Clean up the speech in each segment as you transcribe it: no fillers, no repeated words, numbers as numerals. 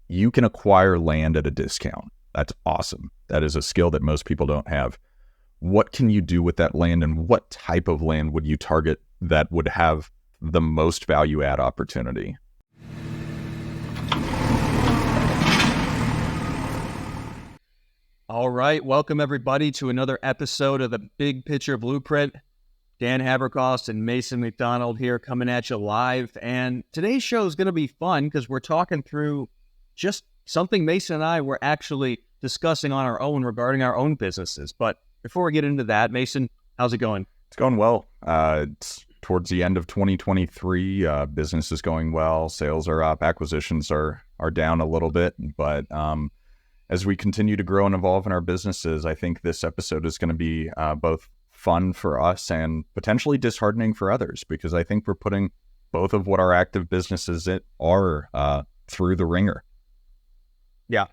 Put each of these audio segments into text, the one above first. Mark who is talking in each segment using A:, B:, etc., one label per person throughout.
A: you can acquire land at a discount. That's awesome. That is a skill that most people don't have. What can you do with that land, and what type of land would you target that would have the most value add opportunity?
B: All right, welcome everybody to another episode of the Big Picture Blueprint. Dan Haberkost and Mason McDonald here coming at you live. And today's show is going to be fun because we're talking through just something Mason and I were actually discussing on our own regarding our own businesses. But before we get into that, Mason, how's it going?
A: It's going well. It's towards the end of 2023. Business is going well. Sales are up. Acquisitions are down a little bit. But as we continue to grow and evolve in our businesses, I think this episode is going to be both fun for us and potentially disheartening for others, because I think we're putting both of what our active businesses are through the ringer.
B: Yeah,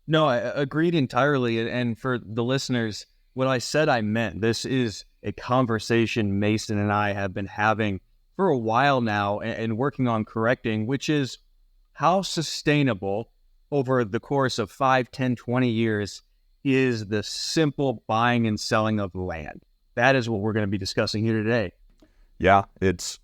B: no, I agreed entirely. And for the listeners, what I said I meant. This is a conversation Mason and I have been having for a while now and working on correcting, which is how sustainable over the course of 5, 10, 20 years is the simple buying and selling of land. That is what we're going to be discussing here today.
A: Yeah, it's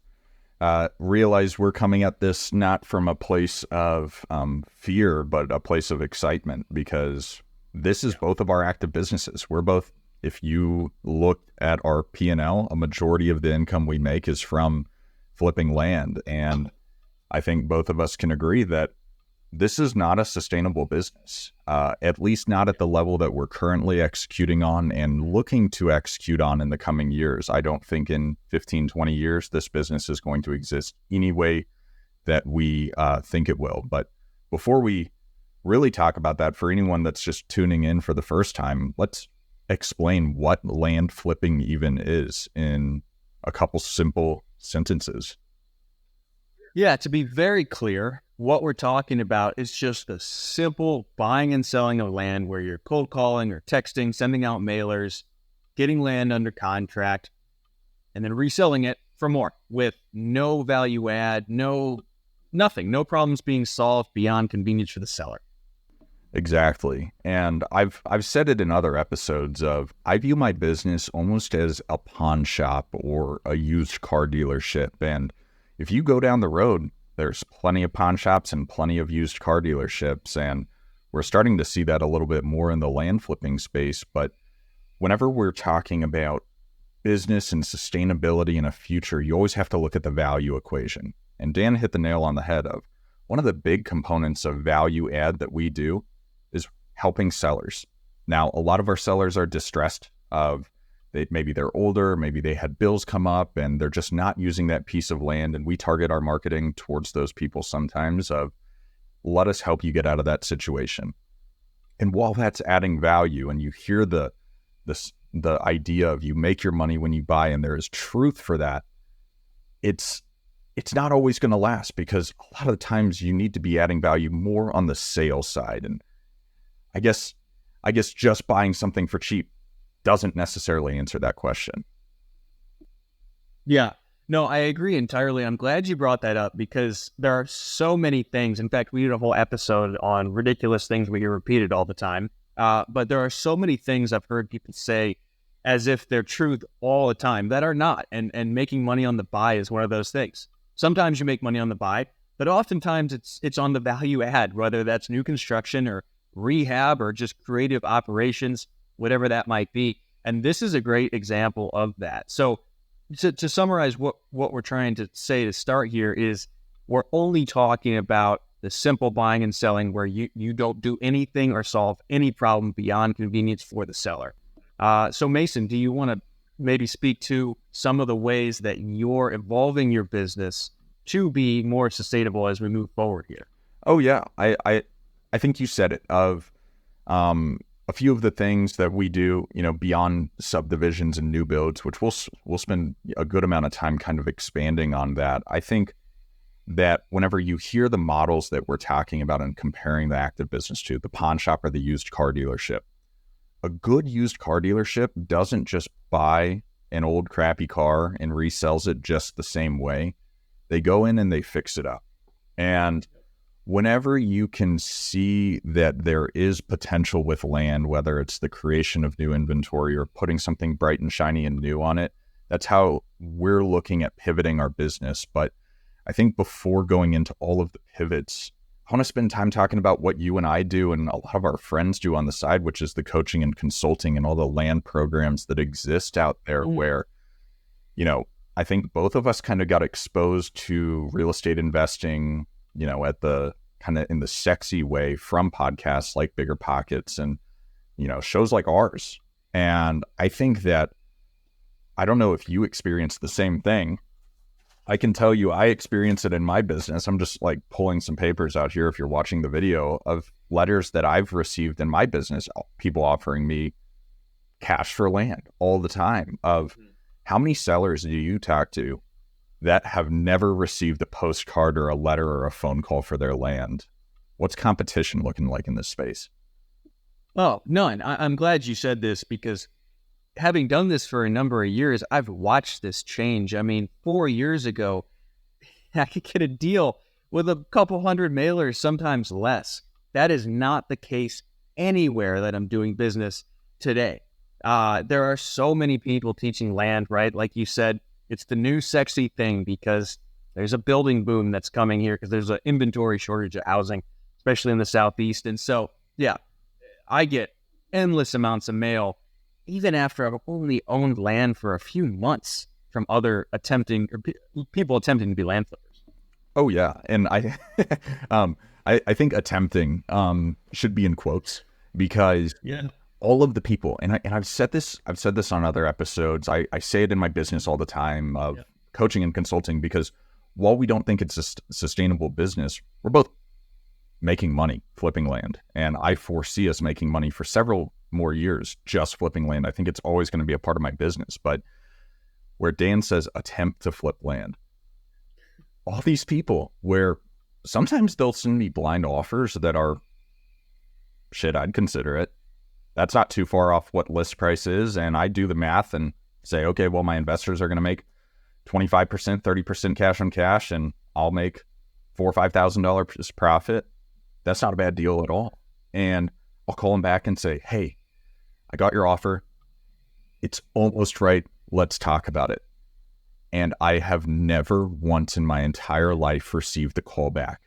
A: realize we're coming at this not from a place of fear, but a place of excitement, because this is both of our active businesses. We're both, if you look at our P&L, a majority of the income we make is from flipping land. And I think both of us can agree that this is not a sustainable business, at least not at the level that we're currently executing on and looking to execute on in the coming years. I don't think in 15, 20 years, this business is going to exist any way that we think it will. But before we really talk about that, for anyone that's just tuning in for the first time, let's explain what land flipping even is in a couple simple sentences.
B: Yeah, to be very clear, what we're talking about is just a simple buying and selling of land where you're cold calling or texting, sending out mailers, getting land under contract, and then reselling it for more with no value add, nothing, no problems being solved beyond convenience for the seller.
A: Exactly. And I've said it in other episodes of, I view my business almost as a pawn shop or a used car dealership. And if you go down the road, there's plenty of pawn shops and plenty of used car dealerships. And we're starting to see that a little bit more in the land flipping space. But whenever we're talking about business and sustainability in a future, you always have to look at the value equation. And Dan hit the nail on the head of one of the big components of value add that we do is helping sellers. Now, a lot of our sellers are distressed of maybe they're older, maybe they had bills come up and they're just not using that piece of land. And we target our marketing towards those people sometimes of, let us help you get out of that situation. And while that's adding value and you hear the idea of you make your money when you buy, and there is truth for that, it's not always going to last, because a lot of the times you need to be adding value more on the sales side. And I guess just buying something for cheap doesn't necessarily answer that question.
B: Yeah, no, I agree entirely. I'm glad you brought that up, because there are so many things. In fact, we did a whole episode on ridiculous things we hear repeated all the time. But there are so many things I've heard people say as if they're truth all the time that are not. And making money on the buy is one of those things. Sometimes you make money on the buy, but oftentimes it's on the value add, whether that's new construction or rehab or just creative operations, whatever that might be. And this is a great example of that. So to summarize what we're trying to say to start here is, we're only talking about the simple buying and selling where you don't do anything or solve any problem beyond convenience for the seller. So Mason, do you want to maybe speak to some of the ways that you're evolving your business to be more sustainable as we move forward here?
A: Oh yeah, I think you said it, of a few of the things that we do, beyond subdivisions and new builds, which we'll spend a good amount of time kind of expanding on that. I think that whenever you hear the models that we're talking about and comparing the active business to the pawn shop or the used car dealership, a good used car dealership doesn't just buy an old crappy car and resells it just the same way. They go in and they fix it up. And whenever you can see that there is potential with land, whether it's the creation of new inventory or putting something bright and shiny and new on it, that's how we're looking at pivoting our business. But I think before going into all of the pivots, I want to spend time talking about what you and I do and a lot of our friends do on the side, which is the coaching and consulting and all the land programs that exist out there where, I think both of us kind of got exposed to real estate investing, at the kind of in the sexy way from podcasts like Bigger Pockets and, shows like ours. And I think that, I don't know if you experienced the same thing. I can tell you I experience it in my business. I'm just like pulling some papers out here if you're watching the video of letters that I've received in my business, people offering me cash for land all the time. Of how many sellers do you talk to that have never received a postcard or a letter or a phone call for their land? What's competition looking like in this space?
B: Oh, none. I'm glad you said this because having done this for a number of years, I've watched this change. I mean, 4 years ago, I could get a deal with a couple hundred mailers, sometimes less. That is not the case anywhere that I'm doing business today. There are so many people teaching land, right? Like you said, it's the new sexy thing because there's a building boom that's coming here because there's an inventory shortage of housing, especially in the Southeast. And so, yeah, I get endless amounts of mail even after I've only owned land for a few months from other people attempting to be land flippers.
A: Oh yeah, and I, I think attempting should be in quotes because all of the people, and I've said this on other episodes. I say it in my business all the time of coaching and consulting because while we don't think it's a sustainable business, we're both making money flipping land, and I foresee us making money for several more years just flipping land. I think it's always going to be a part of my business. But where Dan says attempt to flip land, all these people where sometimes they'll send me blind offers that are shit, I'd consider it. That's not too far off what list price is. And I do the math and say, okay, well, my investors are going to make 25%, 30% cash on cash, and I'll make $4,000 or $5,000 profit. That's not a bad deal at all. And I'll call them back and say, hey, I got your offer. It's almost right. Let's talk about it. And I have never once in my entire life received a call back.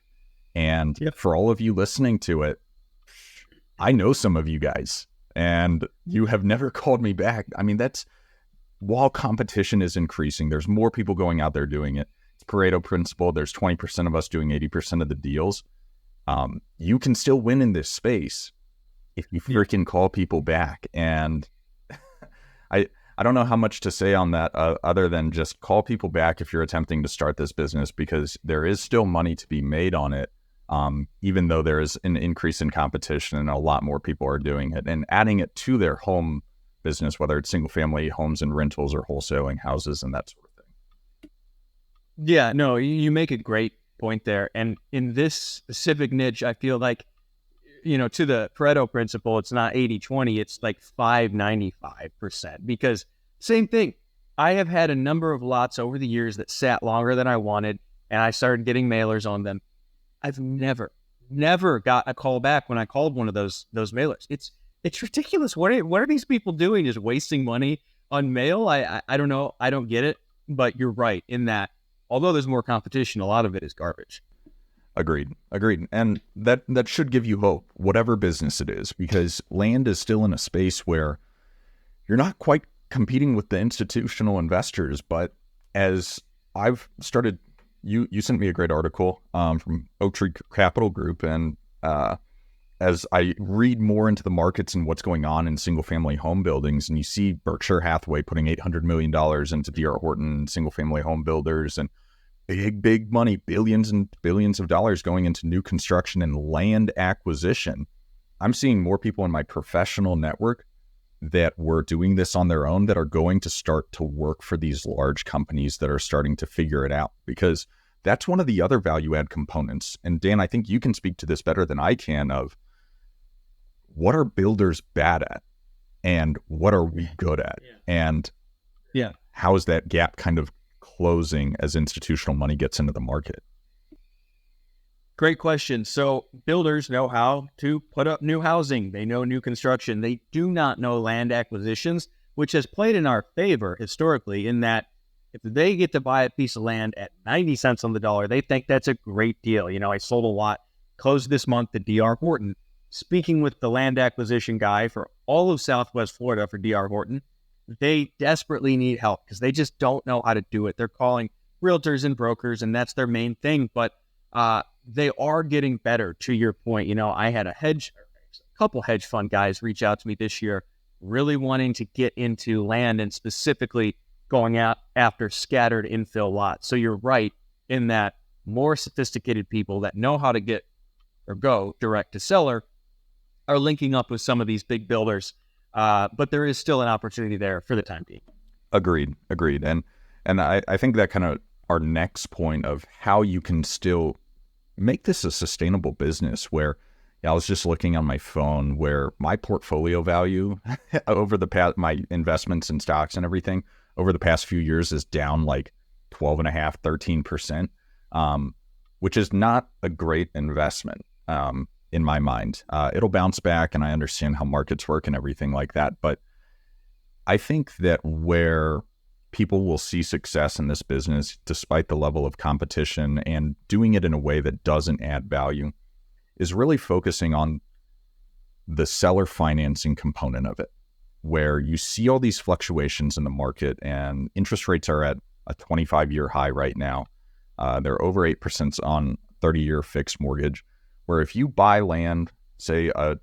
A: And for all of you listening to it, I know some of you guys, and you have never called me back. I mean, while competition is increasing, there's more people going out there doing it. It's Pareto principle. There's 20% of us doing 80% of the deals. You can still win in this space if you freaking call people back. And I don't know how much to say on that other than just call people back if you're attempting to start this business, because there is still money to be made on it, even though there is an increase in competition and a lot more people are doing it and adding it to their home business, whether it's single family homes and rentals or wholesaling houses and that sort of thing.
B: Yeah, no, you make a great point there. And in this specific niche, I feel like, to the Pareto principle, it's not 80-20, it's like 595%. Because same thing, I have had a number of lots over the years that sat longer than I wanted, and I started getting mailers on them. I've never got a call back when I called one of those mailers. It's ridiculous. What are these people doing? Just wasting money on mail? I don't know. I don't get it. But you're right in that, although there's more competition, a lot of it is garbage.
A: Agreed. And that should give you hope, whatever business it is, because land is still in a space where you're not quite competing with the institutional investors. But as I've started, you sent me a great article from Oak Tree Capital Group, and as I read more into the markets and what's going on in single family home buildings, and you see Berkshire Hathaway putting $800 million into D.R. Horton single family home builders, and big money, billions and billions of dollars going into new construction and land acquisition. I'm seeing more people in my professional network that were doing this on their own that are going to start to work for these large companies that are starting to figure it out, because that's one of the other value add components. And Dan, I think you can speak to this better than I can, of what are builders bad at and what are we good at? And how is that gap kind of closing as institutional money gets into the market?
B: Great question. So builders know how to put up new housing. They know new construction. They do not know land acquisitions, which has played in our favor historically in that if they get to buy a piece of land at 90 cents on the dollar, they think that's a great deal. I sold a lot, closed this month at D.R. Horton. Speaking with the land acquisition guy for all of Southwest Florida for D.R. Horton, they desperately need help because they just don't know how to do it. They're calling realtors and brokers, and that's their main thing. But they are getting better. To your point, I had a couple hedge fund guys reach out to me this year, really wanting to get into land and specifically going out after scattered infill lots. So you're right in that more sophisticated people that know how to get or go direct to seller are linking up with some of these big builders. But there is still an opportunity there for the time being.
A: Agreed. And I think that kind of our next point of how you can still make this a sustainable business where I was just looking on my phone where my portfolio value over the past, my investments in stocks and everything over the past few years is down like 12.5, 13%, which is not a great investment in my mind. It'll bounce back and I understand how markets work and everything like that. But I think that where people will see success in this business, despite the level of competition and doing it in a way that doesn't add value, is really focusing on the seller financing component of it, where you see all these fluctuations in the market and interest rates are at a 25-year high right now. They're over 8% on 30-year fixed mortgage, where if you buy land, say, let's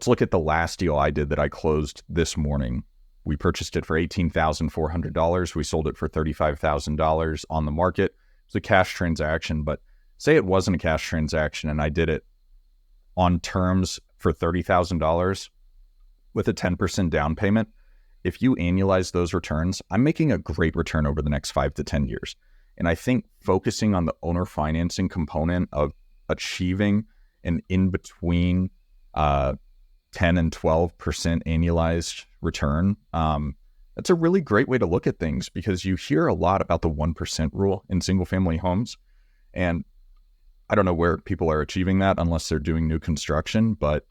A: look at the last deal I did that I closed this morning. We purchased it for $18,400. We sold it for $35,000 on the market. It was a cash transaction, but say it wasn't a cash transaction and I did it on terms for $30,000 with a 10% down payment. If you annualize those returns, I'm making a great return over the next 5 to 10 years. And I think focusing on the owner financing component of achieving an in-between 10 and 12% annualized return, that's a really great way to look at things because you hear a lot about the 1% rule in single family homes. And I don't know where people are achieving that unless they're doing new construction, but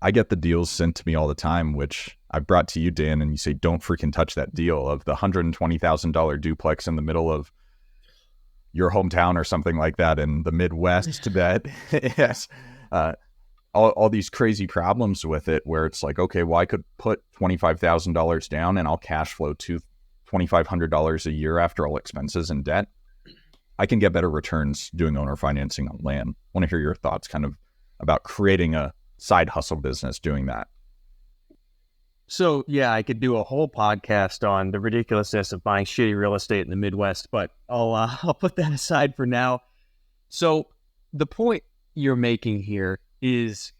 A: I get the deals sent to me all the time, which I brought to you, Dan, and you say, don't freaking touch that deal of the $120,000 duplex in the middle of your hometown or something like that in the Midwest that yes, all these crazy problems with it where it's like, okay, well, I could put $25,000 down and I'll cash flow to $2,500 a year after all expenses and debt. I can get better returns doing owner financing on land. I want to hear your thoughts kind of about creating a side hustle business doing that.
B: So yeah, I could do a whole podcast on the ridiculousness of buying shitty real estate in the Midwest, but I'll put that aside for now. So the point you're making here is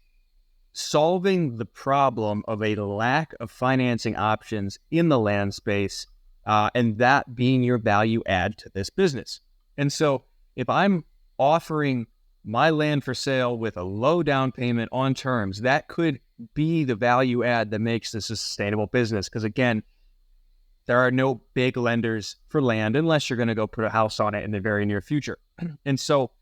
B: solving the problem of a lack of financing options in the land space, and that being your value add to this business. And so if I'm offering my land for sale with a low down payment on terms, that could be the value add that makes this a sustainable business. Because again, there are no big lenders for land unless you're going to go put a house on it in the very near future. And so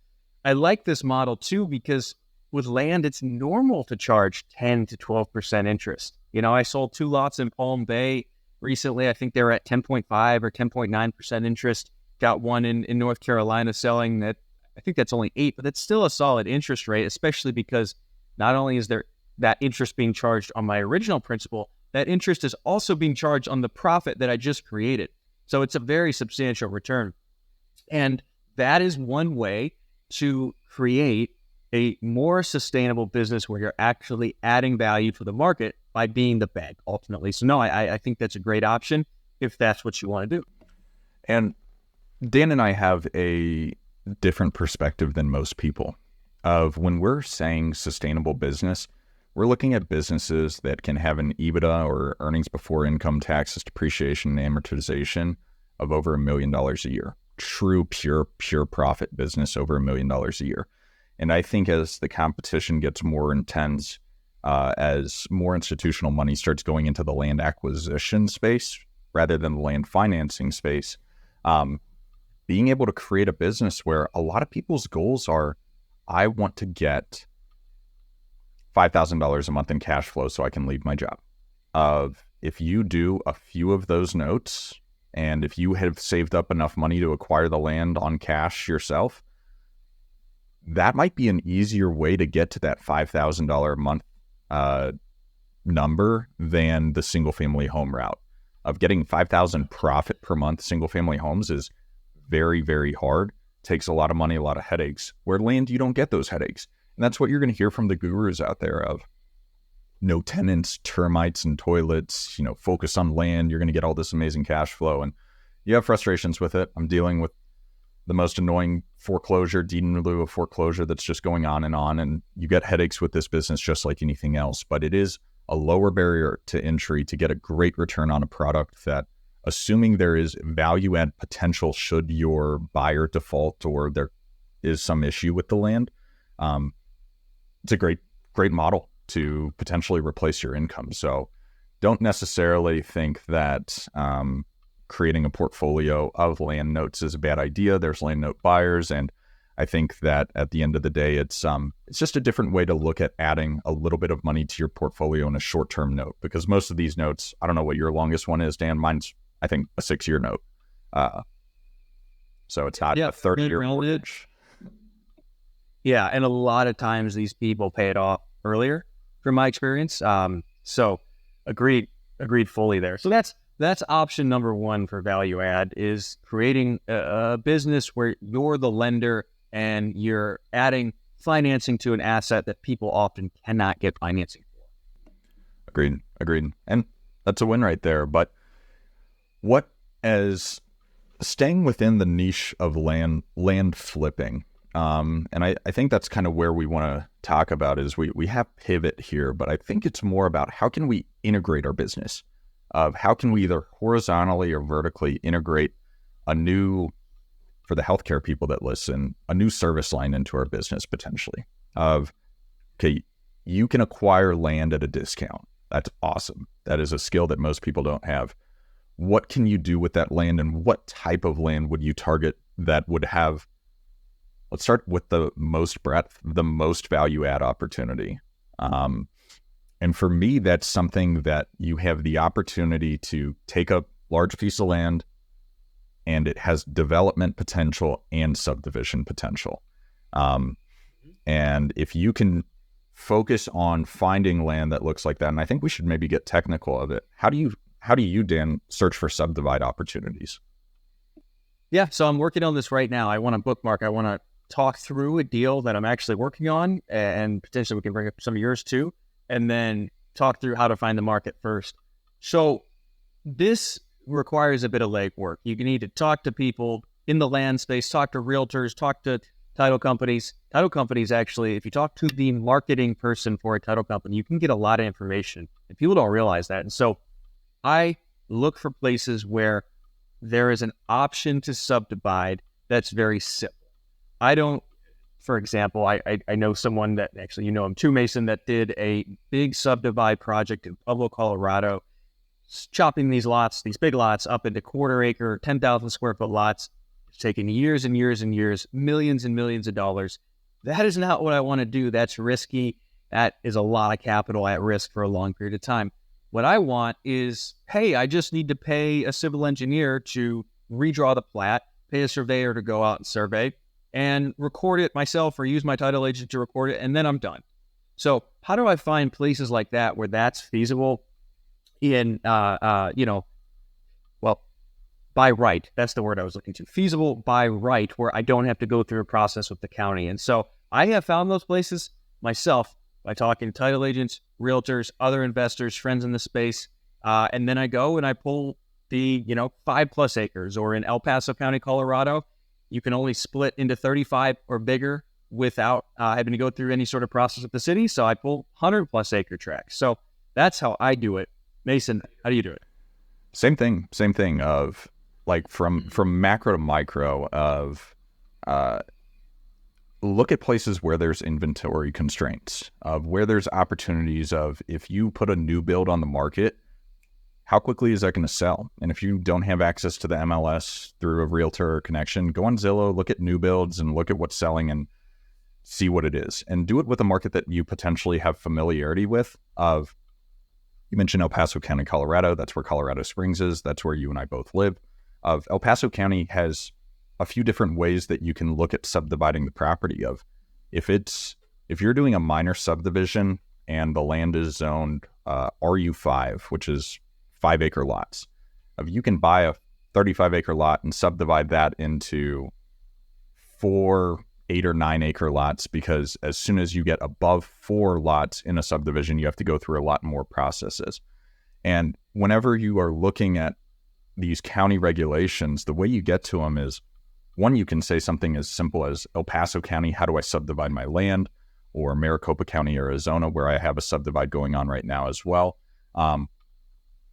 B: I like this model too, because with land, it's normal to charge 10 to 12% interest. I sold 2 lots in Palm Bay recently. I think they were at 10.5 or 10.9% interest. Got one in North Carolina selling that. I think that's only 8, but that's still a solid interest rate, especially because not only is there that interest being charged on my original principal, that interest is also being charged on the profit that I just created. So it's a very substantial return. And that is one way to create a more sustainable business where you're actually adding value to the market by being the bank ultimately. So no, I think that's a great option if that's what you want to do.
A: And Dan and I have a different perspective than most people of when we're saying sustainable business, we're looking at businesses that can have an EBITDA or earnings before income taxes, depreciation, and amortization of over $1 million a year. True, pure profit business over $1 million a year. And I think as the competition gets more intense, as more institutional money starts going into the land acquisition space rather than the land financing space, being able to create a business where a lot of people's goals are, I want to get $5,000 a month in cash flow so I can leave my job. If you do a few of those notes, and if you have saved up enough money to acquire the land on cash yourself, that might be an easier way to get to that $5,000 a month number than the single family home route. Of getting 5,000 profit per month single family homes is very, very hard. Takes a lot of money, a lot of headaches. Where land, you don't get those headaches. And that's what you're going to hear from the gurus out there of no tenants, termites, and toilets, focus on land. You're going to get all this amazing cash flow. And you have frustrations with it. I'm dealing with the most annoying foreclosure, deed in lieu of foreclosure that's just going on. And you get headaches with this business just like anything else. But it is a lower barrier to entry to get a great return on a product that, assuming there is value add potential should your buyer default or there is some issue with the land, it's a great model to potentially replace your income. So don't necessarily think that creating a portfolio of land notes is a bad idea. There's land note buyers, and I think that at the end of the day, it's just a different way to look at adding a little bit of money to your portfolio in a short-term note, because most of these notes, I don't know what your longest one is, Dan. Mine's, I think, a 6-year note. So it's not a 30-year mortgage.
B: Yeah, and a lot of times these people pay it off earlier, from my experience. So agreed fully there. So that's option number one for value add, is creating a business where you're the lender and you're adding financing to an asset that people often cannot get financing for.
A: Agreed. And that's a win right there. But what, as staying within the niche of land flipping, and I think that's kind of where we want to talk about is we have pivot here, but I think it's more about how can we integrate our business, of how can we either horizontally or vertically integrate a new, for the healthcare people that listen, a new service line into our business potentially. Of, okay, you can acquire land at a discount. That's awesome. That is a skill that most people don't have. What can you do with that land, and what type of land would you target that would have, let's start with the most breadth, the most value add opportunity. And for me, that's something that you have the opportunity to take a large piece of land and it has development potential and subdivision potential. And if you can focus on finding land that looks like that, and I think we should maybe get technical of it. How do you, Dan, search for subdivide opportunities?
B: Yeah, so I'm working on this right now. I want to bookmark. I want to talk through a deal that I'm actually working on, and potentially we can bring up some of yours too, and then talk through how to find the market first. So this requires a bit of legwork. You need to talk to people in the land space, talk to realtors, talk to title companies. Title companies, actually, if you talk to the marketing person for a title company, you can get a lot of information, and people don't realize that. And so I look for places where there is an option to subdivide that's very simple. For example, I know someone that actually, him too, Mason, that did a big subdivide project in Pueblo, Colorado, chopping these big lots up into quarter acre, 10,000 square foot lots. It's taken years and years and years, millions and millions of dollars. That is not what I want to do. That's risky. That is a lot of capital at risk for a long period of time. What I want is, hey, I just need to pay a civil engineer to redraw the plat, pay a surveyor to go out and survey, and record it myself or use my title agent to record it, and then I'm done. So how do I find places like that where that's feasible in, by right? That's the word I was looking to. Feasible by right, where I don't have to go through a process with the county. And so I have found those places myself by talking to title agents, realtors, other investors, friends in the space. And then I go and I pull the, 5+ acres, or in El Paso County, Colorado, you can only split into 35 or bigger without having to go through any sort of process with the city. So I pull 100+ acre tracts. So that's how I do it. Mason, how do you do it?
A: Same thing of like from macro to micro of look at places where there's inventory constraints, of where there's opportunities of, if you put a new build on the market, how quickly is that going to sell? And if you don't have access to the MLS through a realtor or connection, go on Zillow, look at new builds and look at what's selling and see what it is. And do it with a market that you potentially have familiarity with. You mentioned El Paso County, Colorado. That's where Colorado Springs is. That's where you and I both live. El Paso County has a few different ways that you can look at subdividing the property. If you're doing a minor subdivision and the land is zoned RU5, which is 5-acre lots, you can buy a 35-acre lot and subdivide that into 4, 8 or 9-acre lots, because as soon as you get above 4 lots in a subdivision, you have to go through a lot more processes. And whenever you are looking at these county regulations, the way you get to them is, one, you can say something as simple as El Paso County, how do I subdivide my land? Or Maricopa County, Arizona, where I have a subdivide going on right now as well.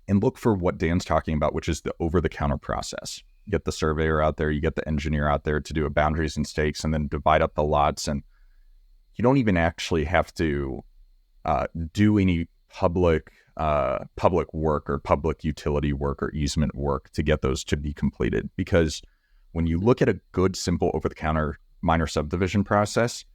A: And look for what Dan's talking about, which is the over-the-counter process. You get the surveyor out there, you get the engineer out there to do a boundaries and stakes and then divide up the lots. And you don't even actually have to do any public work or public utility work or easement work to get those to be completed. Because when you look at a good, simple over-the-counter minor subdivision process,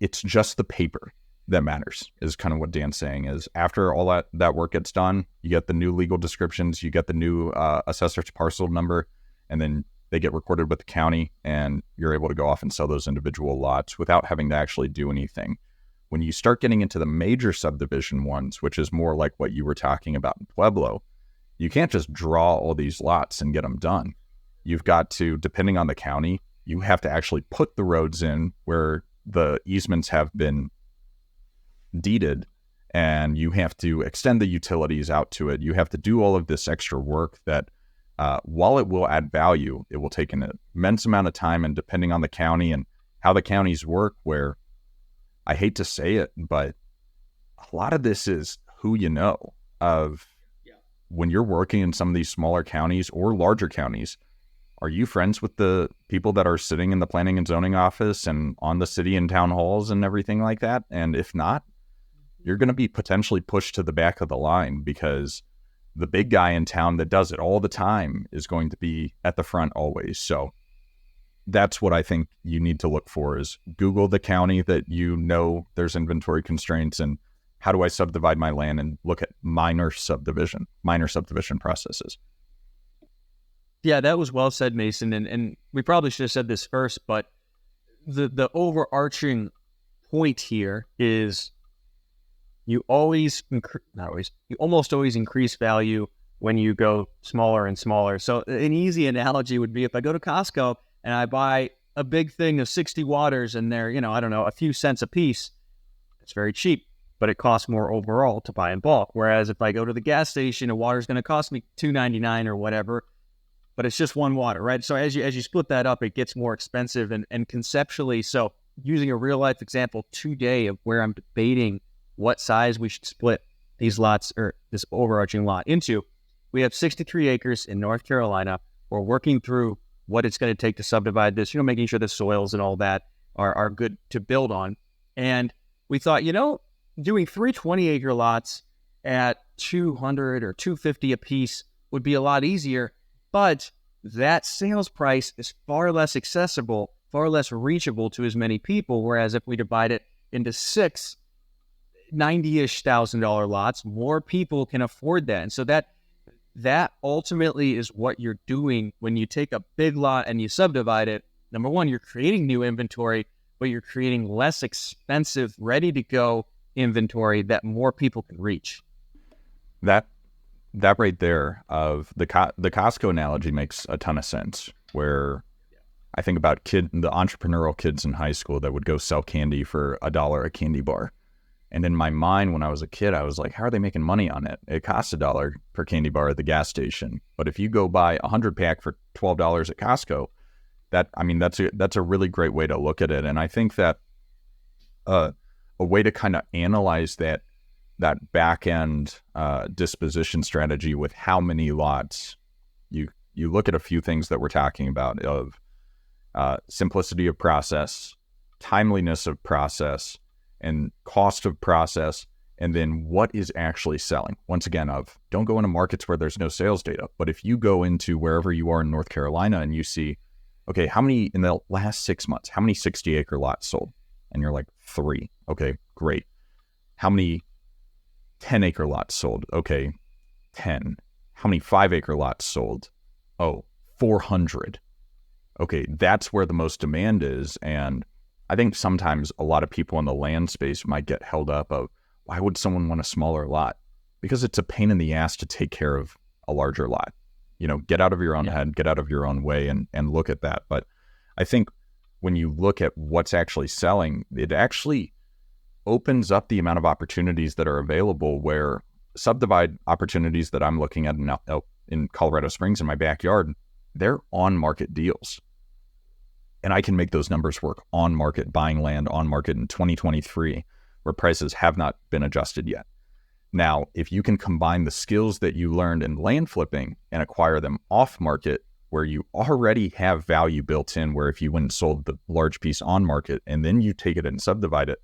A: it's just the paper that matters, is kind of what Dan's saying. Is after all that work gets done, you get the new legal descriptions, you get the new assessor's parcel number, and then they get recorded with the county, and you're able to go off and sell those individual lots without having to actually do anything. When you start getting into the major subdivision ones, which is more like what you were talking about in Pueblo, you can't just draw all these lots and get them done. You've got to, depending on the county, you have to actually put the roads in where the easements have been deeded, and you have to extend the utilities out to it. You have to do all of this extra work that, while it will add value, it will take an immense amount of time. And depending on the county and how the counties work, where I hate to say it, but a lot of this is who you know. When you're working in some of these smaller counties or larger counties, are you friends with the people that are sitting in the planning and zoning office and on the city and town halls and everything like that? And if not, you're going to be potentially pushed to the back of the line, because the big guy in town that does it all the time is going to be at the front always. So that's what I think you need to look for, is Google the county that you know there's inventory constraints, and how do I subdivide my land, and look at minor subdivision processes.
B: Yeah, that was well said, Mason. And we probably should have said this first, but the overarching point here is you almost always increase value when you go smaller and smaller. So an easy analogy would be, if I go to Costco and I buy a big thing of 60 waters and they're, a few cents a piece, it's very cheap, but it costs more overall to buy in bulk. Whereas if I go to the gas station, a water is going to cost me $2.99 or whatever, but it's just one water, right? So as you split that up, it gets more expensive. And conceptually, so using a real life example today of where I'm debating what size we should split these lots, or this overarching lot, into, we have 63 acres in North Carolina. We're working through what it's going to take to subdivide this, making sure the soils and all that are good to build on. And we thought, doing 3 20-acre lots at $200 or $250 a piece would be a lot easier. But that sales price is far less accessible, far less reachable to as many people. Whereas if we divide it into 6 $90-ish thousand lots, more people can afford that. And so that ultimately is what you're doing when you take a big lot and you subdivide it. Number one, you're creating new inventory, but you're creating less expensive, ready to go inventory that more people can reach.
A: That right there, of the Costco analogy, makes a ton of sense, where I think about the entrepreneurial kids in high school that would go sell candy for $1 a candy bar. And in my mind, when I was a kid, I was like, how are they making money on it? It costs $1 per candy bar at the gas station. But if you go buy a 100-pack for $12 at Costco, that's a really great way to look at it. And I think that a way to kind of analyze that back end disposition strategy with how many lots, you look at a few things that we're talking about, of simplicity of process, timeliness of process, and cost of process, and then what is actually selling. Once again, don't go into markets where there's no sales data, but if you go into wherever you are in North Carolina and you see, okay, how many in the last 6 months, how many 60-acre lots sold? And you're like, 3. Okay, great. How many 10-acre lots sold? Okay, 10. How many 5-acre lots sold? Oh, 400. Okay, that's where the most demand is. And I think sometimes a lot of people in the land space might get held up of, why would someone want a smaller lot? Because it's a pain in the ass to take care of a larger lot. Get out of your own head, get out of your own way and look at that. But I think when you look at what's actually selling, it actually opens up the amount of opportunities that are available, where subdivide opportunities that I'm looking at in Colorado Springs in my backyard, they're on market deals. And I can make those numbers work on market, buying land on market in 2023, where prices have not been adjusted yet. Now, if you can combine the skills that you learned in land flipping and acquire them off market, where you already have value built in, where if you went and sold the large piece on market and then you take it and subdivide it,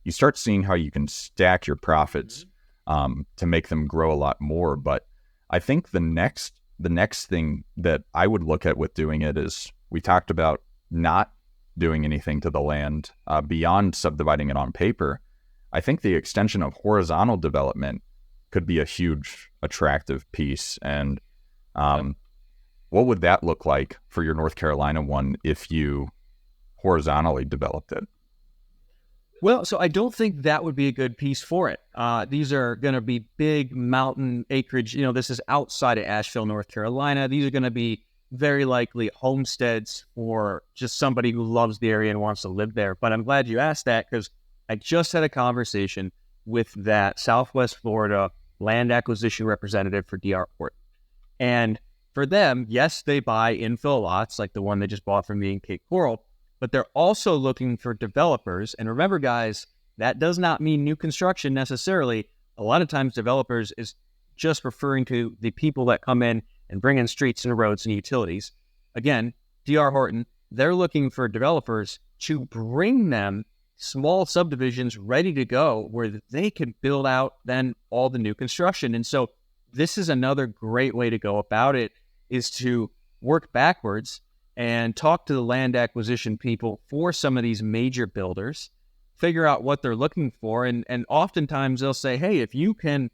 A: you start seeing how you can stack your profits to make them grow a lot more. But I think the next thing that I would look at with doing it is, we talked about not doing anything to the land beyond subdividing it on paper. I think the extension of horizontal development could be a huge attractive piece. And what would that look like for your North Carolina one if you horizontally developed it?
B: Well, so I don't think that would be a good piece for it. These are going to be big mountain acreage. This is outside of Asheville, North Carolina. These are going to be very likely homesteads for just somebody who loves the area and wants to live there. But I'm glad you asked that, because I just had a conversation with that Southwest Florida land acquisition representative for D.R. Horton. And for them, yes, they buy infill lots like the one they just bought from me in Cape Coral, but they're also looking for developers. And remember, guys, that does not mean new construction necessarily. A lot of times developers is just referring to the people that come in and bring in streets and roads and utilities. Again, D.R. Horton, they're looking for developers to bring them small subdivisions ready to go where they can build out then all the new construction. And so this is another great way to go about it, is to work backwards and talk to the land acquisition people for some of these major builders, figure out what they're looking for. And oftentimes they'll say, hey, if you can,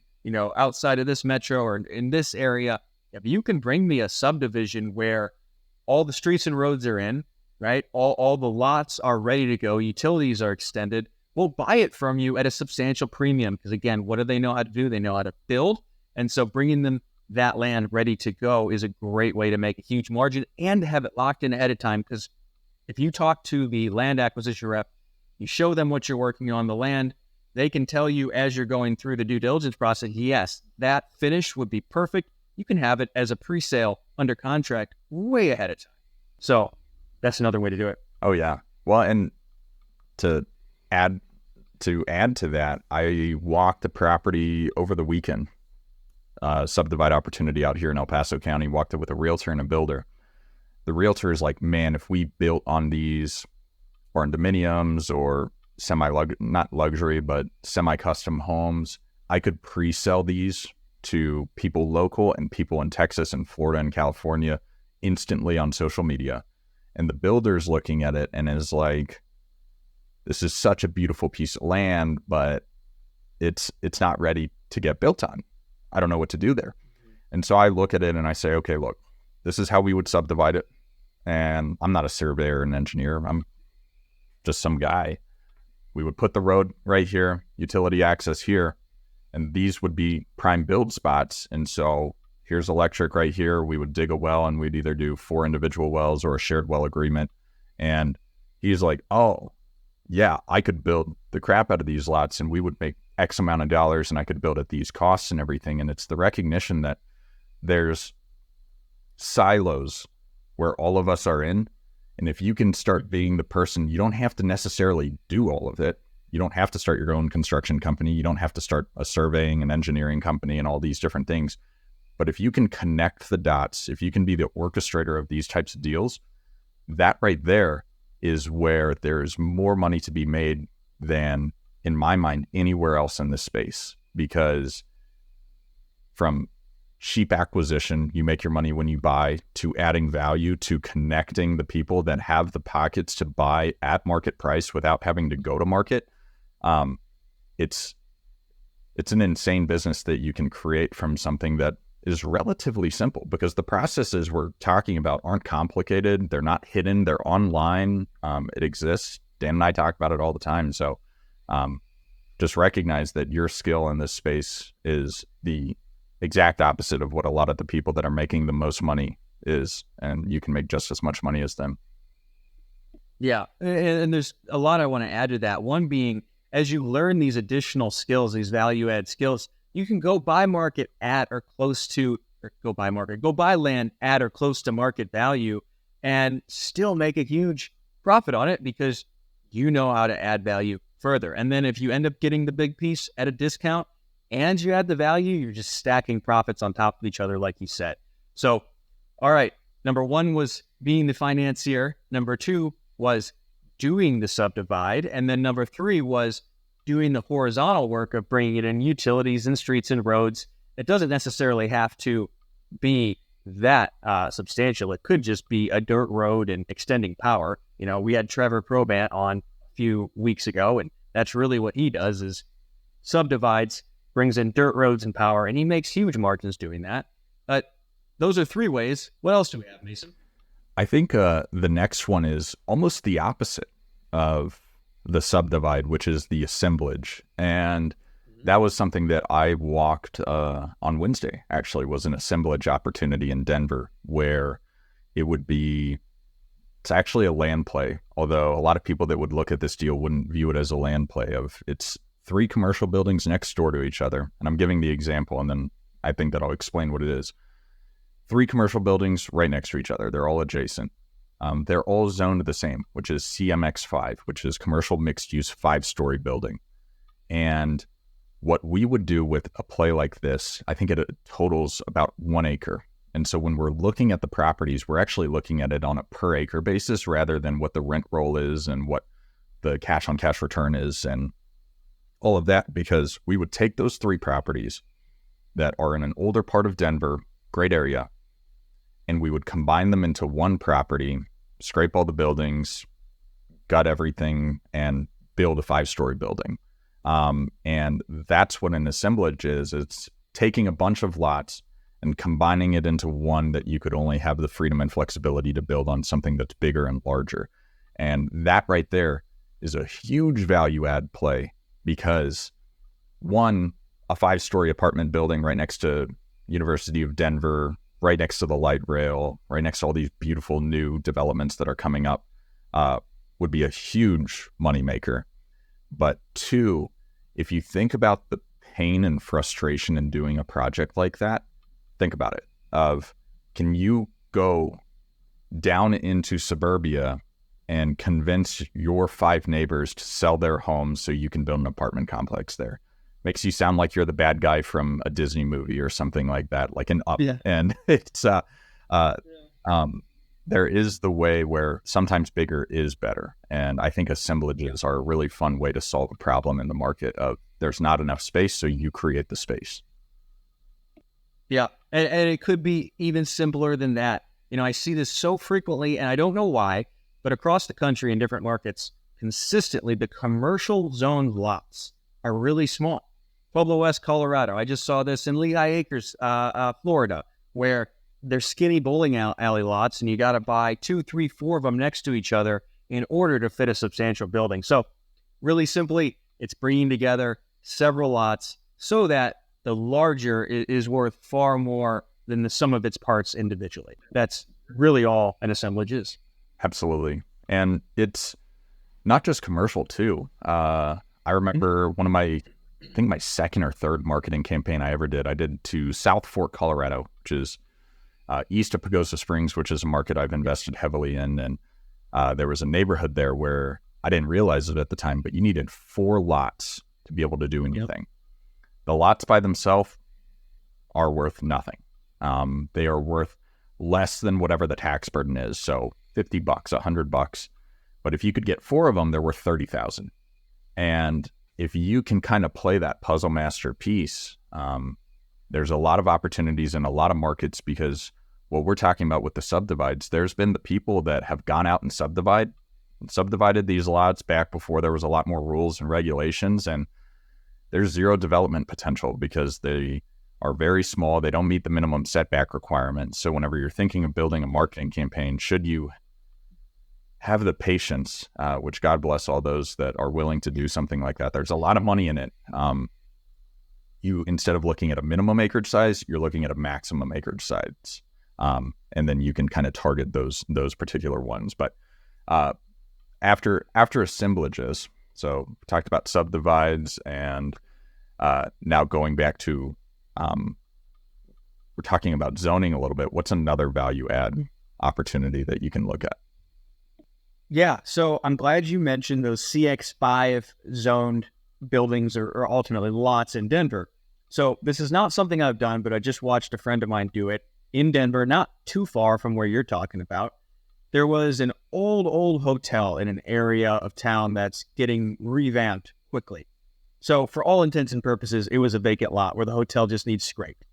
B: outside of this metro or in this area, if you can bring me a subdivision where all the streets and roads are in, right? All the lots are ready to go, utilities are extended, we'll buy it from you at a substantial premium. Because again, what do they know how to do? They know how to build. And so bringing them that land ready to go is a great way to make a huge margin and have it locked in ahead of time. Because if you talk to the land acquisition rep, you show them what you're working on the land, they can tell you as you're going through the due diligence process, yes, that finish would be perfect. You can have it as a pre-sale under contract way ahead of time. So that's another way to do it.
A: Oh yeah. Well, and to add to that, I walked the property over the weekend, subdivide opportunity out here in El Paso County, walked it with a realtor and a builder. The realtor is like, man, if we built on these barn dominiums or not luxury, but semi-custom homes, I could pre-sell these to people local and people in Texas and Florida and California instantly on social media. And the builder's looking at it and is like, this is such a beautiful piece of land, but it's not ready to get built on. I don't know what to do there. And so I look at it and I say, okay, look, this is how we would subdivide it. And I'm not a surveyor and engineer. I'm just some guy. We would put the road right here, utility access here, and these would be prime build spots. And so here's electric right here. We would dig a well and we'd either do 4 individual wells or a shared well agreement. And he's like, oh, yeah, I could build the crap out of these lots and we would make X amount of dollars and I could build at these costs and everything. And it's the recognition that there's silos where all of us are in. And if you can start being the person, you don't have to necessarily do all of it. You don't have to start your own construction company. You don't have to start a surveying and engineering company and all these different things. But if you can connect the dots, if you can be the orchestrator of these types of deals, that right there is where there's more money to be made than in my mind, anywhere else in this space, because from cheap acquisition, you make your money when you buy, to adding value, to connecting the people that have the pockets to buy at market price without having to go to market. It's an insane business that you can create from something that is relatively simple, because the processes we're talking about aren't complicated. They're not hidden. They're online. It exists. Dan and I talk about it all the time. So just recognize that your skill in this space is the exact opposite of what a lot of the people that are making the most money is, and you can make just as much money as them.
B: Yeah, and there's a lot I want to add to that. One being, as you learn these additional skills, these value-add skills, you can go buy market at or close to, or go buy land at or close to market value and still make a huge profit on it because you know how to add value further. And then if you end up getting the big piece at a discount and you add the value, you're just stacking profits on top of each other, like you said. So, all right, number one was being the financier. Number two was doing the subdivide. And then number three was doing the horizontal work of bringing it in utilities and streets and roads. It doesn't necessarily have to be that substantial. It could just be a dirt road and extending power. You know, we had Trevor Probant on a few weeks ago, and that's really what he does, is subdivides, brings in dirt roads and power, and he makes huge margins doing that. But those are three ways. What else do we have, Mason?
A: I think the next one is almost the opposite of the subdivide, which is the assemblage. And that was something that I walked on Wednesday, actually, was an assemblage opportunity in Denver, where it would be, it's actually a land play, although a lot of people that would look at this deal wouldn't view it as a land play. Of it's 3 commercial buildings next door to each other. And I'm giving the example, and then I think that I'll explain what it is. 3 commercial buildings right next to each other. They're all adjacent. They're all zoned the same, which is CMX5, which is commercial mixed-use 5-story building. And what we would do with a play like this, I think it totals about 1 acre. And so when we're looking at the properties, we're actually looking at it on a per acre basis rather than what the rent roll is and what the cash on cash return is and all of that, because we would take those 3 properties that are in an older part of Denver, great area, and we would combine them into one property, scrape all the buildings, gut everything, and build a 5-story building. And that's what an assemblage is. It's taking a bunch of lots and combining it into one that you could only have the freedom and flexibility to build on something that's bigger and larger. And that right there is a huge value add play, because one, a 5-story apartment building right next to University of Denver, right next to the light rail, right next to all these beautiful new developments that are coming up, would be a huge moneymaker. But 2, if you think about the pain and frustration in doing a project like that, think about it. Can you go down into suburbia and convince your 5 neighbors to sell their homes so you can build an apartment complex there? Makes you sound like you're the bad guy from a Disney movie or something like that, like an Up. Yeah. And it's there is the way where sometimes bigger is better. And I think assemblages are a really fun way to solve a problem in the market of there's not enough space, so you create the space.
B: Yeah, and it could be even simpler than that. You know, I see this so frequently, and I don't know why, but across the country in different markets, consistently the commercial zoned lots are really small. Pueblo West, Colorado. I just saw this in Lehigh Acres, Florida, where they're skinny bowling alley lots, and you got to buy 2, 3, 4 of them next to each other in order to fit a substantial building. So really simply, it's bringing together several lots so that the larger is worth far more than the sum of its parts individually. That's really all an assemblage is.
A: Absolutely. And it's not just commercial too. I remember one of my, I think my 2nd or 3rd marketing campaign I ever did, I did to South Fork, Colorado, which is east of Pagosa Springs, which is a market I've invested heavily in. And there was a neighborhood there where I didn't realize it at the time, but you needed 4 lots to be able to do anything. Yep. The lots by themselves are worth nothing. They are worth less than whatever the tax burden is. So $50, $100. But if you could get 4 of them, they're worth $30,000. And if you can kind of play that puzzle master piece, there's a lot of opportunities in a lot of markets, because what we're talking about with the subdivides, there's been the people that have gone out and subdivided these lots back before there was a lot more rules and regulations, and there's zero development potential because they are very small. They don't meet the minimum setback requirements. So whenever you're thinking of building a marketing campaign, should you have the patience, which God bless all those that are willing to do something like that. There's a lot of money in it. You, instead of looking at a minimum acreage size, you're looking at a maximum acreage size. And then you can kind of target those particular ones. But after assemblages, so we talked about subdivides, and now going back to, we're talking about zoning a little bit. What's another value add opportunity that you can look at?
B: Yeah, so I'm glad you mentioned those CX5 zoned buildings or ultimately lots in Denver. So this is not something I've done, but I just watched a friend of mine do it in Denver, not too far from where you're talking about. There was an old hotel in an area of town that's getting revamped quickly. So for all intents and purposes, it was a vacant lot where the hotel just needs scraped.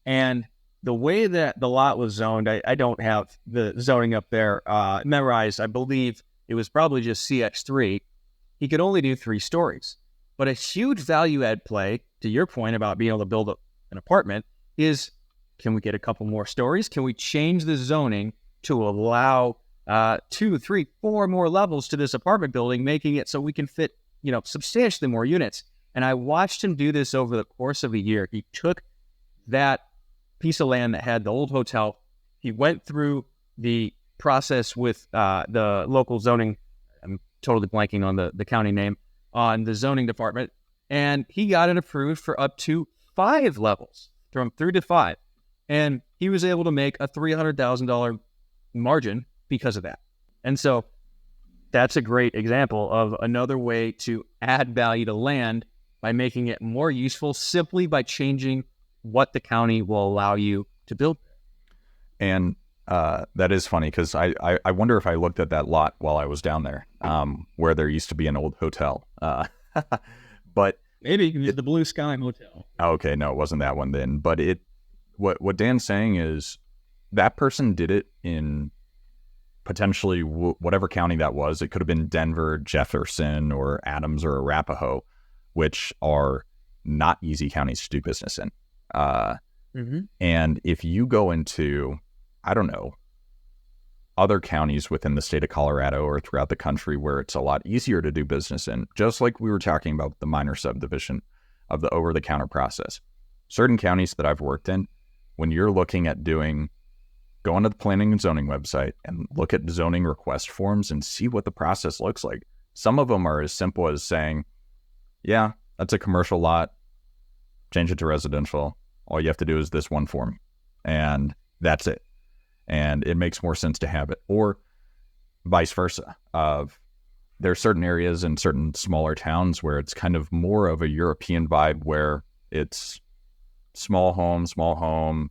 B: And the way that the lot was zoned, I don't have the zoning up there memorized. I believe it was probably just CX3. He could only do 3 stories. But a huge value add play, to your point about being able to build an apartment, is, can we get a couple more stories? Can we change the zoning to allow 2, 3, 4 more levels to this apartment building, making it so we can fit, substantially more units? And I watched him do this over the course of a year. He took that piece of land that had the old hotel. He went through the process with the local zoning. I'm totally blanking on the county name, on the zoning department. And he got it approved for up to 5 levels, from 3 to 5. And he was able to make a $300,000 margin because of that. And so that's a great example of another way to add value to land by making it more useful simply by changing what the county will allow you to build. And
A: that is funny, because I wonder if I looked at that lot while I was down there, where there used to be an old hotel. But
B: maybe the Blue Sky Motel.
A: Okay, no, it wasn't that one then. But what Dan's saying is that person did it in potentially whatever county that was. It could have been Denver, Jefferson, or Adams, or Arapahoe, which are not easy counties to do business in. And if you go into, I don't know, other counties within the state of Colorado or throughout the country where it's a lot easier to do business in, just like we were talking about the minor subdivision of the over-the-counter process. Certain counties that I've worked in, when you're looking at go onto the planning and zoning website and look at zoning request forms and see what the process looks like. Some of them are as simple as saying, yeah, that's a commercial lot, change it to residential. All you have to do is this one form, and that's it. And it makes more sense to have it. Or vice versa. There are certain areas in certain smaller towns where it's kind of more of a European vibe, where it's small home,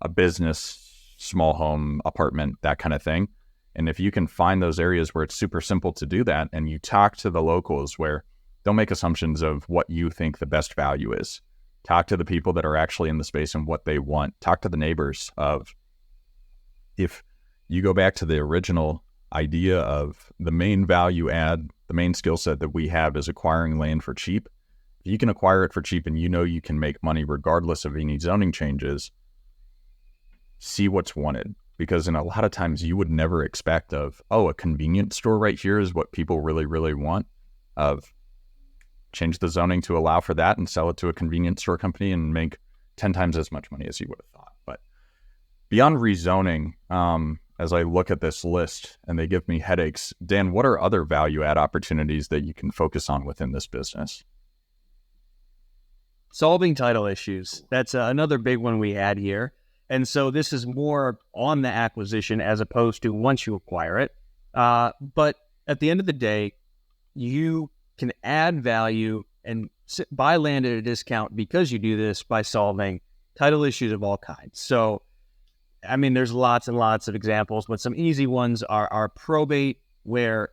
A: a business, small home, apartment, that kind of thing. And if you can find those areas where it's super simple to do that, and you talk to the locals, where don't make assumptions of what you think the best value is. Talk to the people that are actually in the space and what they want. Talk to the neighbors of, if you go back to the original idea of the main value add, the main skill set that we have is acquiring land for cheap. If you can acquire it for cheap and you can make money regardless of any zoning changes, see what's wanted. Because in a lot of times you would never expect of, a convenience store right here is what people really, really want. Change the zoning to allow for that and sell it to a convenience store company and make 10 times as much money as you would have thought. But beyond rezoning, as I look at this list and they give me headaches, Dan, what are other value add opportunities that you can focus on within this business?
B: Solving title issues. That's another big one we had here. And so this is more on the acquisition as opposed to once you acquire it. But at the end of the day, you can add value and buy land at a discount because you do this by solving title issues of all kinds. So, I mean, there's lots and lots of examples, but some easy ones are probate, where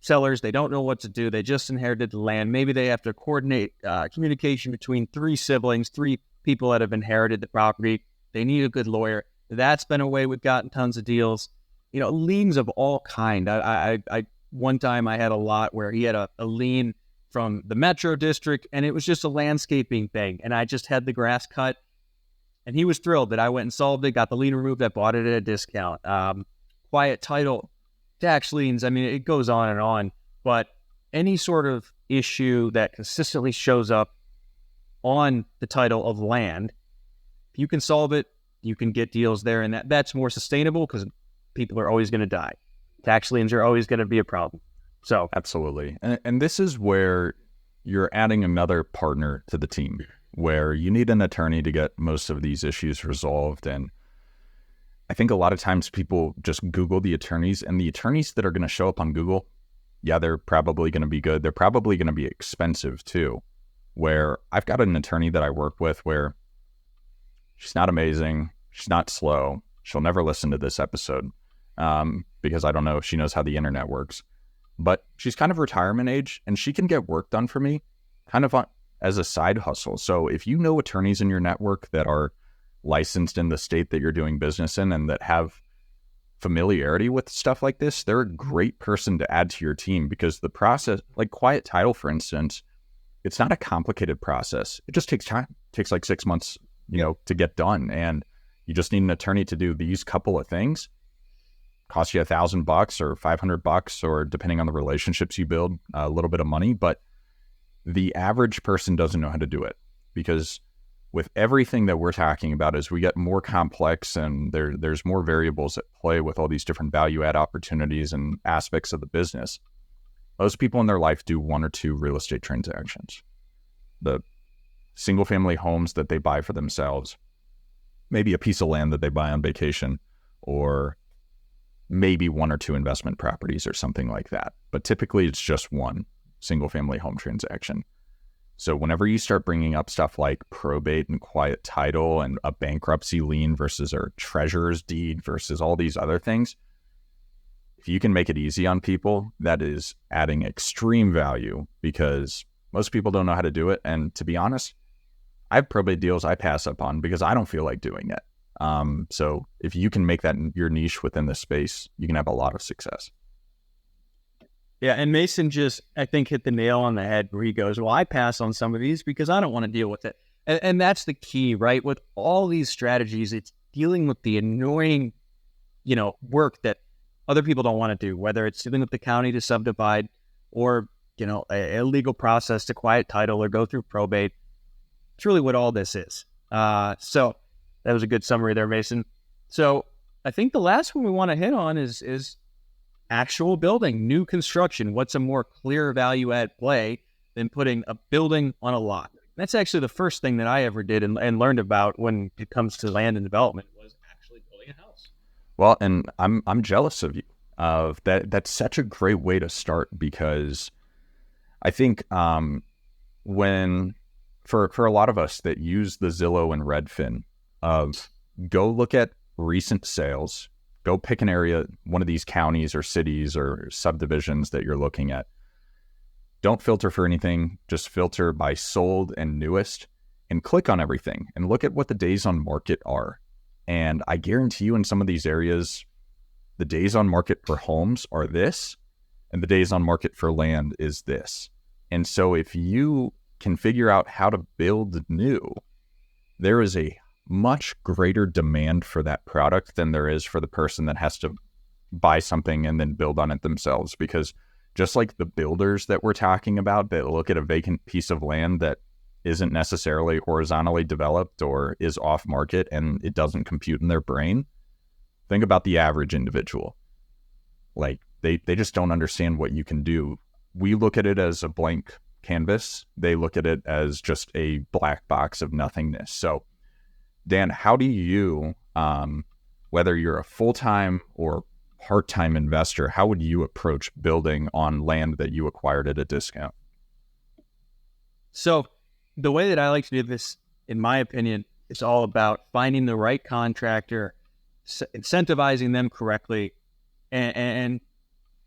B: sellers, they don't know what to do. They just inherited the land. Maybe they have to coordinate communication between three siblings, three people that have inherited the property. They need a good lawyer. That's been a way we've gotten tons of deals. Liens of all kind. I one time I had a lot where he had a lien from the Metro District, and it was just a landscaping thing. And I just had the grass cut, and he was thrilled that I went and solved it, got the lien removed. I bought it at a discount. Quiet title, tax liens. I mean, it goes on and on. But any sort of issue that consistently shows up on the title of land, if you can solve it, you can get deals there, and that's more sustainable because people are always going to die. Tax liens are always going to be a problem. So
A: absolutely. And this is where you're adding another partner to the team, where you need an attorney to get most of these issues resolved. And I think a lot of times people just Google the attorneys, and the attorneys that are going to show up on Google, yeah, they're probably going to be good. They're probably going to be expensive too, where I've got an attorney that I work with where she's not amazing. She's not slow. She'll never listen to this episode because I don't know if she knows how the internet works. But she's kind of retirement age, and she can get work done for me kind of as a side hustle. So if you know attorneys in your network that are licensed in the state that you're doing business in and that have familiarity with stuff like this, they're a great person to add to your team, because the process, like quiet title, for instance, it's not a complicated process. It just takes time. It takes like 6 months, to get done. And you just need an attorney to do these couple of things. Cost you $1,000 or $500, or depending on the relationships you build, a little bit of money. But the average person doesn't know how to do it, because with everything that we're talking about, as we get more complex and there's more variables at play with all these different value add opportunities and aspects of the business, most people in their life do 1 or 2 real estate transactions. The single family homes that they buy for themselves, maybe a piece of land that they buy on vacation, or maybe 1 or 2 investment properties or something like that. But typically it's just one single family home transaction. So whenever you start bringing up stuff like probate and quiet title and a bankruptcy lien versus a treasurer's deed versus all these other things, if you can make it easy on people, that is adding extreme value, because most people don't know how to do it. And to be honest, I have probate deals I pass up on because I don't feel like doing it. So if you can make that your niche within the space, you can have a lot of success.
B: Yeah, and Mason just, I think, hit the nail on the head where he goes, well, I pass on some of these because I don't want to deal with it. And that's the key, right? With all these strategies, it's dealing with the annoying, work that other people don't want to do, whether it's dealing with the county to subdivide, or, a legal process to quiet title or go through probate. It's really what all this is. So that was a good summary there, Mason. So I think the last one we want to hit on is actual building, new construction. What's a more clear value add play than putting a building on a lot? That's actually the first thing that I ever did and learned about when it comes to land and development, was actually building a house.
A: Well, and I'm jealous of you of that. That's such a great way to start, because I think when for a lot of us that use the Zillow and Redfin, go look at recent sales, go pick an area, one of these counties or cities or subdivisions that you're looking at. Don't filter for anything, just filter by sold and newest, and click on everything and look at what the days on market are. And I guarantee you, in some of these areas, the days on market for homes are this, and the days on market for land is this. And so if you can figure out how to build new, there is a much greater demand for that product than there is for the person that has to buy something and then build on it themselves. Because just like the builders that we're talking about that look at a vacant piece of land that isn't necessarily horizontally developed or is off market and it doesn't compute in their brain, think about the average individual. Like they just don't understand what you can do. We look at it as a blank canvas. They look at it as just a black box of nothingness. So Dan, how do you, whether you're a full-time or part-time investor, how would you approach building on land that you acquired at a discount?
B: So the way that I like to do this, in my opinion, is all about finding the right contractor, incentivizing them correctly, and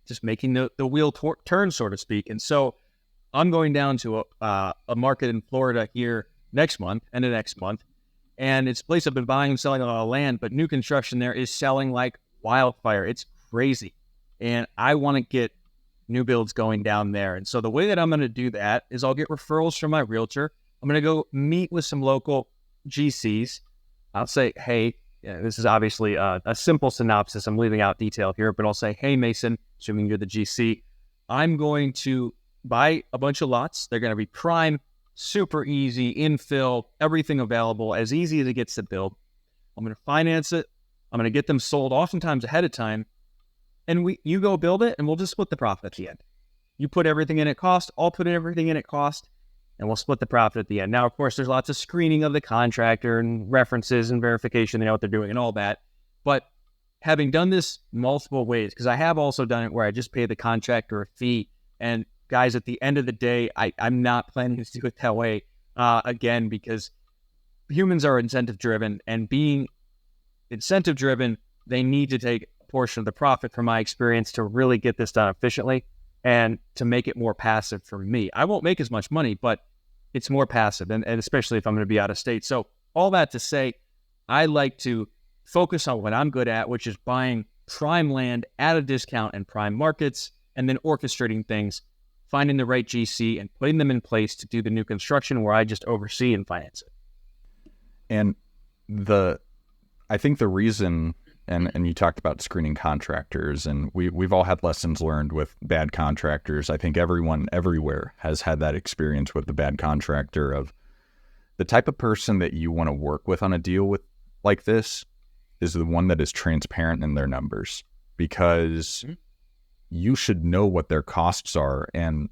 B: just making the wheel turn, so to speak. And so I'm going down to a market in Florida here next month and the next month. And it's a place I've been buying and selling a lot of land, but new construction there is selling like wildfire. It's crazy. And I want to get new builds going down there. And so the way that I'm going to do that is I'll get referrals from my realtor. I'm going to go meet with some local GCs. I'll say, hey, this is obviously a simple synopsis. I'm leaving out detail here, but I'll say, hey, Mason, assuming you're the GC, I'm going to buy a bunch of lots. They're going to be prime, super easy, infill, everything available, as easy as it gets to build. I'm going to finance it. I'm going to get them sold oftentimes ahead of time. And you go build it, and we'll just split the profit at the end. You put everything in at cost, I'll put everything in at cost, and we'll split the profit at the end. Now, of course, there's lots of screening of the contractor and references and verification, they know what they're doing and all that. But having done this multiple ways, because I have also done it where I just pay the contractor a fee. And guys, at the end of the day, I'm not planning to do it that way again, because humans are incentive-driven, and being incentive-driven, they need to take a portion of the profit, from my experience, to really get this done efficiently and to make it more passive for me. I won't make as much money, but it's more passive, and especially if I'm going to be out of state. So all that to say, I like to focus on what I'm good at, which is buying prime land at a discount in prime markets, and then orchestrating things, finding the right GC and putting them in place to do the new construction where I just oversee and finance it.
A: And I think the reason, and you talked about screening contractors, and we've all had lessons learned with bad contractors. I think everyone everywhere has had that experience with the bad contractor. Of the type of person that you want to work with on a deal with like this is the one that is transparent in their numbers, because you should know what their costs are. And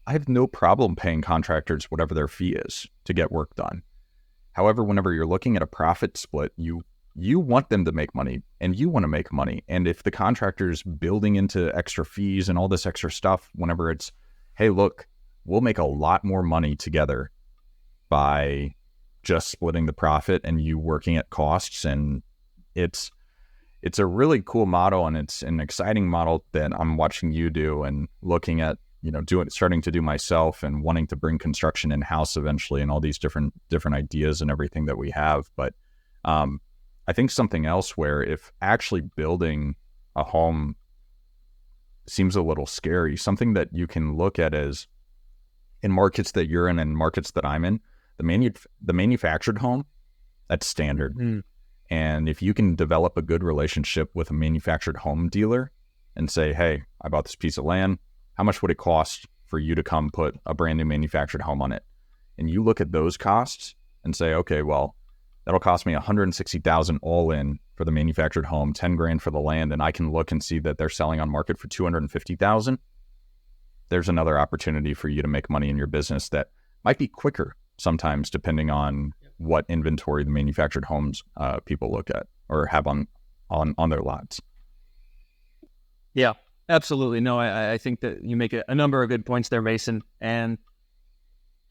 A: I have no problem paying contractors whatever their fee is to get work done. However, whenever you're looking at a profit split, you want them to make money, and you want to make money. And if the contractor's building into extra fees and all this extra stuff, whenever it's, hey, look, we'll make a lot more money together by just splitting the profit and you working at costs. And it's a really cool model, and it's an exciting model that I'm watching you do and looking at, starting to do myself, and wanting to bring construction in-house eventually, and all these different ideas and everything that we have. But I think something else where, if actually building a home seems a little scary, something that you can look at is, in markets that you're in and markets that I'm in, the manufactured home, that's standard. And if you can develop a good relationship with a manufactured home dealer and say, hey, I bought this piece of land, how much would it cost for you to come put a brand new manufactured home on it? And you look at those costs and say, okay, well, that'll cost me $160,000 all in for the manufactured home, $10,000 for the land, and I can look and see that they're selling on market for $250,000. There's another opportunity for you to make money in your business that might be quicker sometimes, depending on what inventory the manufactured homes people look at or have on their lots.
B: Yeah, absolutely. No, I think that you make a number of good points there, Mason. And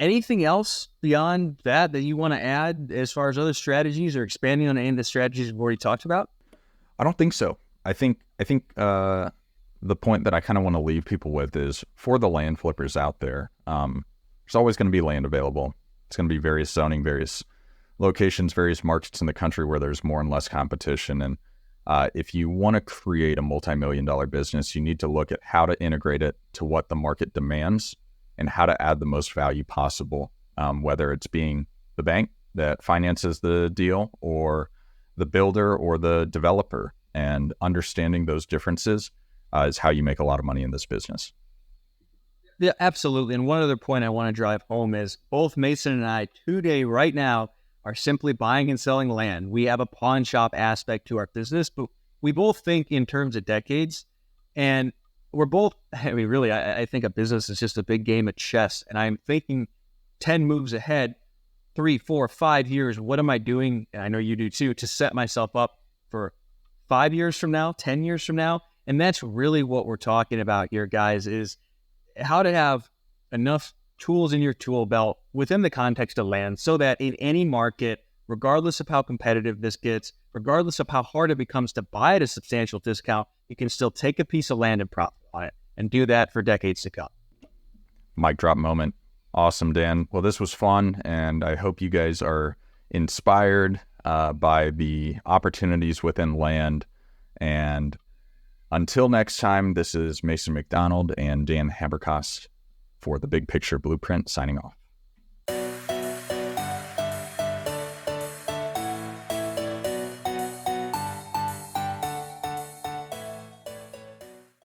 B: anything else beyond that you want to add as far as other strategies, or expanding on any of the strategies we've already talked about?
A: I don't think so. I think the point that I kind of want to leave people with is, for the land flippers out there, there's always going to be land available. It's going to be various zoning, various locations, various markets in the country where there's more and less competition. And if you want to create a multi-million-dollar business, you need to look at how to integrate it to what the market demands and how to add the most value possible, whether it's being the bank that finances the deal, or the builder, or the developer. And understanding those differences is how you make a lot of money in this business.
B: Yeah, absolutely. And one other point I want to drive home is, both Mason and I today, right now, are simply buying and selling land. We have a pawn shop aspect to our business, but we both think in terms of decades. And we're both, really, I think a business is just a big game of chess. And I'm thinking 10 moves ahead, 3, 4, 5 years. What am I doing? And I know you do too, to set myself up for 5 years from now, 10 years from now. And that's really what we're talking about here, guys, is how to have enough tools in your tool belt within the context of land, so that in any market, regardless of how competitive this gets, regardless of how hard it becomes to buy at a substantial discount, you can still take a piece of land and profit. on it and do that for decades to come.
A: Mic drop moment. Awesome, Dan. Well, this was fun, and I hope you guys are inspired by the opportunities within land. And until next time, this is Mason McDonald and Dan Haberkost for the Big Picture Blueprint signing off.